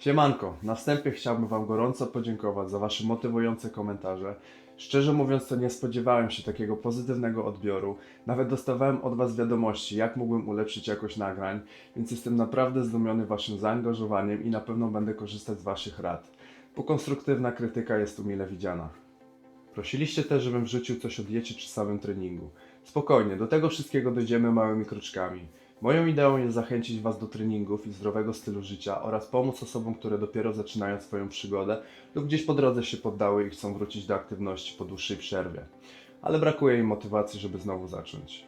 Siemanko, na wstępie chciałbym Wam gorąco podziękować za Wasze motywujące komentarze. Szczerze mówiąc, to nie spodziewałem się takiego pozytywnego odbioru. Nawet dostawałem od Was wiadomości, jak mógłbym ulepszyć jakość nagrań, więc jestem naprawdę zdumiony Waszym zaangażowaniem i na pewno będę korzystać z Waszych rad, bo konstruktywna krytyka jest tu mile widziana. Prosiliście też, żebym wrzucił coś o diecie czy samym treningu. Spokojnie, do tego wszystkiego dojdziemy małymi kroczkami. Moją ideą jest zachęcić Was do treningów i zdrowego stylu życia oraz pomóc osobom, które dopiero zaczynają swoją przygodę lub gdzieś po drodze się poddały i chcą wrócić do aktywności po dłuższej przerwie, ale brakuje im motywacji, żeby znowu zacząć.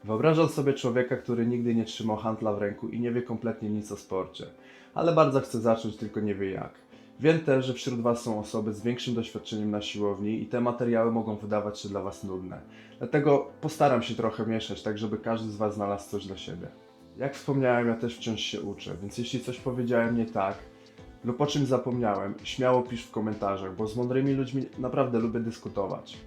Wyobrażam sobie człowieka, który nigdy nie trzymał handla w ręku i nie wie kompletnie nic o sporcie, ale bardzo chce zacząć, tylko nie wie jak. Wiem też, że wśród Was są osoby z większym doświadczeniem na siłowni i te materiały mogą wydawać się dla Was nudne. Dlatego postaram się trochę mieszać, tak żeby każdy z Was znalazł coś dla siebie. Jak wspomniałem, ja też wciąż się uczę, więc jeśli coś powiedziałem nie tak lub o czymś zapomniałem, śmiało pisz w komentarzach, bo z mądrymi ludźmi naprawdę lubię dyskutować.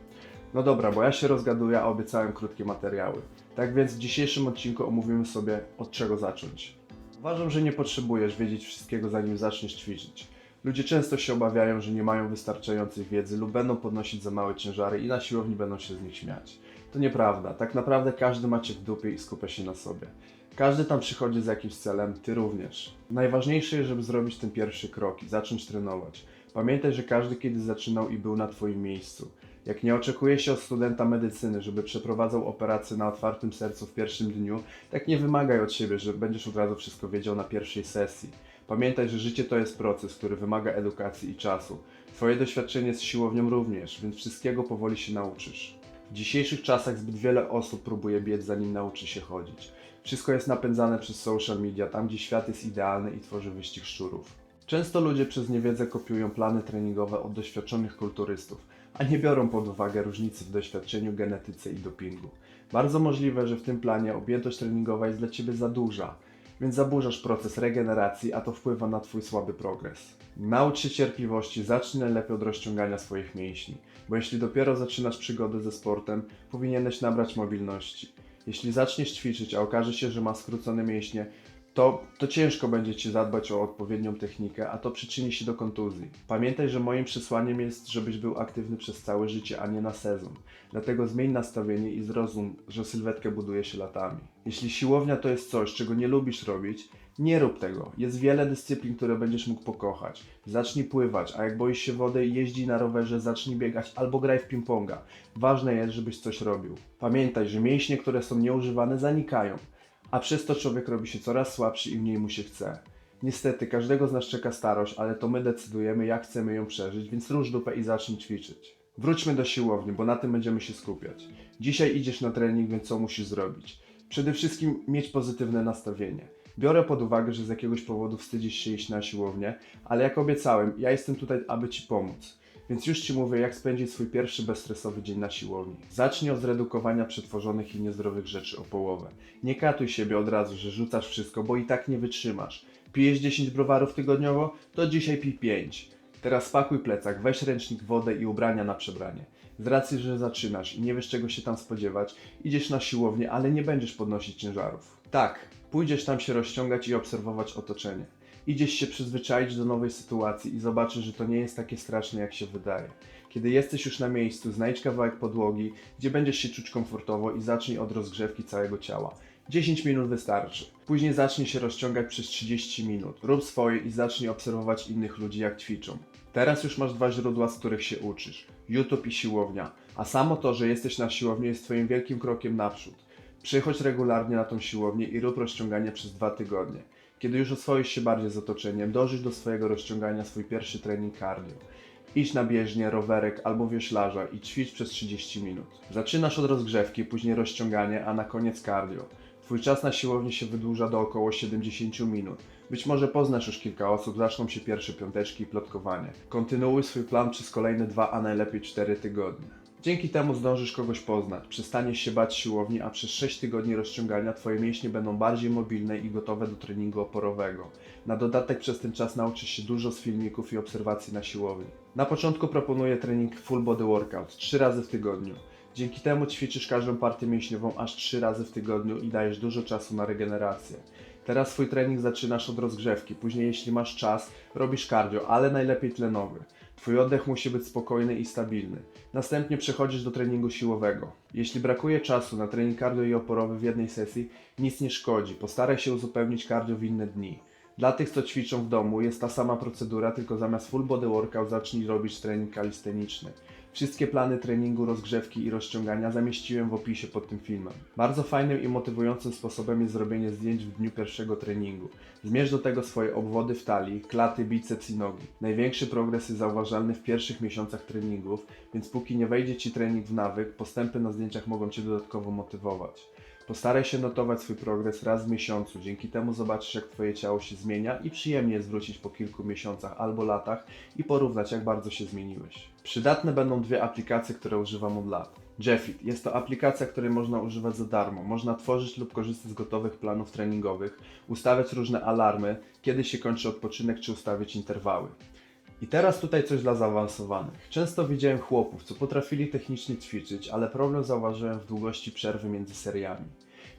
No dobra, bo ja się rozgaduję, a obiecałem krótkie materiały. Tak więc w dzisiejszym odcinku omówimy sobie, od czego zacząć. Uważam, że nie potrzebujesz wiedzieć wszystkiego, zanim zaczniesz ćwiczyć. Ludzie często się obawiają, że nie mają wystarczającej wiedzy lub będą podnosić za małe ciężary i na siłowni będą się z nich śmiać. To nieprawda, tak naprawdę każdy macie w dupie i skupia się na sobie. Każdy tam przychodzi z jakimś celem, ty również. Najważniejsze jest, żeby zrobić ten pierwszy krok i zacząć trenować. Pamiętaj, że każdy kiedyś zaczynał i był na twoim miejscu. Jak nie oczekuje się od studenta medycyny, żeby przeprowadzał operację na otwartym sercu w pierwszym dniu, tak nie wymagaj od siebie, że będziesz od razu wszystko wiedział na pierwszej sesji. Pamiętaj, że życie to jest proces, który wymaga edukacji i czasu. Twoje doświadczenie z siłownią również, więc wszystkiego powoli się nauczysz. W dzisiejszych czasach zbyt wiele osób próbuje biec, zanim nauczy się chodzić. Wszystko jest napędzane przez social media, tam gdzie świat jest idealny i tworzy wyścig szczurów. Często ludzie przez niewiedzę kopiują plany treningowe od doświadczonych kulturystów, a nie biorą pod uwagę różnicy w doświadczeniu, genetyce i dopingu. Bardzo możliwe, że w tym planie objętość treningowa jest dla Ciebie za duża, więc zaburzasz proces regeneracji, a to wpływa na Twój słaby progres. Naucz się cierpliwości, zacznij najlepiej od rozciągania swoich mięśni, bo jeśli dopiero zaczynasz przygodę ze sportem, powinieneś nabrać mobilności. Jeśli zaczniesz ćwiczyć, a okaże się, że ma skrócone mięśnie, to ciężko będzie Ci zadbać o odpowiednią technikę, a to przyczyni się do kontuzji. Pamiętaj, że moim przesłaniem jest, żebyś był aktywny przez całe życie, a nie na sezon. Dlatego zmień nastawienie i zrozum, że sylwetkę buduje się latami. Jeśli siłownia to jest coś, czego nie lubisz robić, nie rób tego. Jest wiele dyscyplin, które będziesz mógł pokochać. Zacznij pływać, a jak boisz się wody, jeździ na rowerze, zacznij biegać albo graj w ping-ponga. Ważne jest, żebyś coś robił. Pamiętaj, że mięśnie, które są nieużywane, zanikają, a przez to człowiek robi się coraz słabszy i mniej mu się chce. Niestety, każdego z nas czeka starość, ale to my decydujemy, jak chcemy ją przeżyć, więc rusz dupę i zacznij ćwiczyć. Wróćmy do siłowni, bo na tym będziemy się skupiać. Dzisiaj idziesz na trening, więc co musisz zrobić? Przede wszystkim mieć pozytywne nastawienie. Biorę pod uwagę, że z jakiegoś powodu wstydzisz się iść na siłownię, ale jak obiecałem, ja jestem tutaj, aby Ci pomóc. Więc już Ci mówię, jak spędzić swój pierwszy bezstresowy dzień na siłowni. Zacznij od zredukowania przetworzonych i niezdrowych rzeczy o połowę. Nie katuj siebie od razu, że rzucasz wszystko, bo i tak nie wytrzymasz. Pijesz 10 browarów tygodniowo? To dzisiaj pij 5. Teraz spakuj plecak, weź ręcznik, wodę i ubrania na przebranie. Z racji, że zaczynasz i nie wiesz czego się tam spodziewać, idziesz na siłownię, ale nie będziesz podnosić ciężarów. Tak, pójdziesz tam się rozciągać i obserwować otoczenie. Idziesz się przyzwyczaić do nowej sytuacji i zobaczysz, że to nie jest takie straszne, jak się wydaje. Kiedy jesteś już na miejscu, znajdź kawałek podłogi, gdzie będziesz się czuć komfortowo i zacznij od rozgrzewki całego ciała. 10 minut wystarczy. Później zacznij się rozciągać przez 30 minut. Rób swoje i zacznij obserwować innych ludzi, jak ćwiczą. Teraz już masz dwa źródła, z których się uczysz. YouTube i siłownia. A samo to, że jesteś na siłowni, jest Twoim wielkim krokiem naprzód. Przychodź regularnie na tą siłownię i rób rozciąganie przez 2 tygodnie. Kiedy już oswoisz się bardziej z otoczeniem, dążysz do swojego rozciągania, swój pierwszy trening cardio. Idź na bieżnię, rowerek albo wioślarza i ćwicz przez 30 minut. Zaczynasz od rozgrzewki, później rozciąganie, a na koniec cardio. Twój czas na siłowni się wydłuża do około 70 minut. Być może poznasz już kilka osób, zaczną się pierwsze piąteczki i plotkowanie. Kontynuuj swój plan przez kolejne 2, a najlepiej 4 tygodnie. Dzięki temu zdążysz kogoś poznać, przestaniesz się bać siłowni, a przez 6 tygodni rozciągania Twoje mięśnie będą bardziej mobilne i gotowe do treningu oporowego. Na dodatek przez ten czas nauczysz się dużo z filmików i obserwacji na siłowni. Na początku proponuję trening full body workout 3 razy w tygodniu. Dzięki temu ćwiczysz każdą partię mięśniową aż 3 razy w tygodniu i dajesz dużo czasu na regenerację. Teraz swój trening zaczynasz od rozgrzewki, później jeśli masz czas, robisz cardio, ale najlepiej tlenowy. Twój oddech musi być spokojny i stabilny. Następnie przechodzisz do treningu siłowego. Jeśli brakuje czasu na trening cardio i oporowy w jednej sesji, nic nie szkodzi, postaraj się uzupełnić cardio w inne dni. Dla tych, co ćwiczą w domu, jest ta sama procedura, tylko zamiast full body workout zacznij robić trening kalisteniczny. Wszystkie plany treningu, rozgrzewki i rozciągania zamieściłem w opisie pod tym filmem. Bardzo fajnym i motywującym sposobem jest zrobienie zdjęć w dniu pierwszego treningu. Zmierz do tego swoje obwody w talii, klaty, biceps i nogi. Największy progres jest zauważalny w pierwszych miesiącach treningów, więc póki nie wejdzie Ci trening w nawyk, postępy na zdjęciach mogą Cię dodatkowo motywować. Postaraj się notować swój progres raz w miesiącu, dzięki temu zobaczysz, jak Twoje ciało się zmienia i przyjemnie jest wrócić po kilku miesiącach albo latach i porównać, jak bardzo się zmieniłeś. Przydatne będą dwie aplikacje, które używam od lat. Jeffit jest to aplikacja, której można używać za darmo. Można tworzyć lub korzystać z gotowych planów treningowych, ustawiać różne alarmy, kiedy się kończy odpoczynek, czy ustawić interwały. I teraz tutaj coś dla zaawansowanych. Często widziałem chłopów, co potrafili technicznie ćwiczyć, ale problem zauważyłem w długości przerwy między seriami.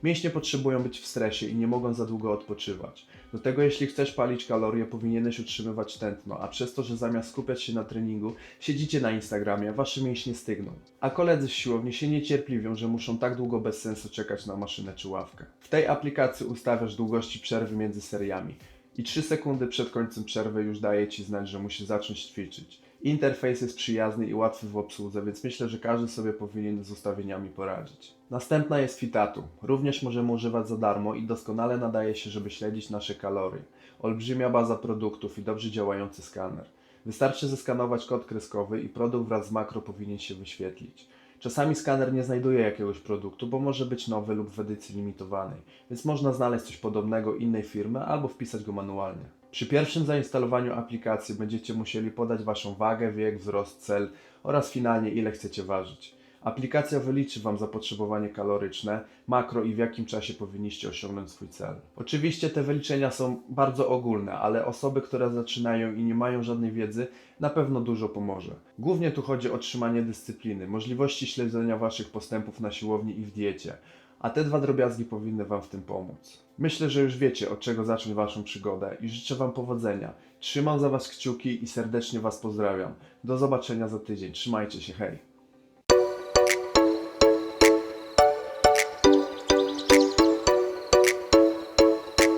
Mięśnie potrzebują być w stresie i nie mogą za długo odpoczywać. Do tego jeśli chcesz palić kalorie, powinieneś utrzymywać tętno, a przez to, że zamiast skupiać się na treningu, siedzicie na Instagramie, wasze mięśnie stygną. A koledzy z siłowni się niecierpliwią, że muszą tak długo bez sensu czekać na maszynę czy ławkę. W tej aplikacji ustawiasz długości przerwy między seriami. I 3 sekundy przed końcem przerwy już daje Ci znać, że musisz zacząć ćwiczyć. Interfejs jest przyjazny i łatwy w obsłudze, więc myślę, że każdy sobie powinien z ustawieniami poradzić. Następna jest Fitatu. Również możemy używać za darmo i doskonale nadaje się, żeby śledzić nasze kalorie. Olbrzymia baza produktów i dobrze działający skaner. Wystarczy zeskanować kod kreskowy i produkt wraz z makro powinien się wyświetlić. Czasami skaner nie znajduje jakiegoś produktu, bo może być nowy lub w edycji limitowanej, więc można znaleźć coś podobnego innej firmy albo wpisać go manualnie. Przy pierwszym zainstalowaniu aplikacji będziecie musieli podać Waszą wagę, wiek, wzrost, cel oraz finalnie ile chcecie ważyć. Aplikacja wyliczy Wam zapotrzebowanie kaloryczne, makro i w jakim czasie powinniście osiągnąć swój cel. Oczywiście te wyliczenia są bardzo ogólne, ale osoby, które zaczynają i nie mają żadnej wiedzy, na pewno dużo pomoże. Głównie tu chodzi o trzymanie dyscypliny, możliwości śledzenia Waszych postępów na siłowni i w diecie, a te dwa drobiazgi powinny Wam w tym pomóc. Myślę, że już wiecie, od czego zacząć Waszą przygodę i życzę Wam powodzenia. Trzymam za Was kciuki i serdecznie Was pozdrawiam. Do zobaczenia za tydzień. Trzymajcie się, hej!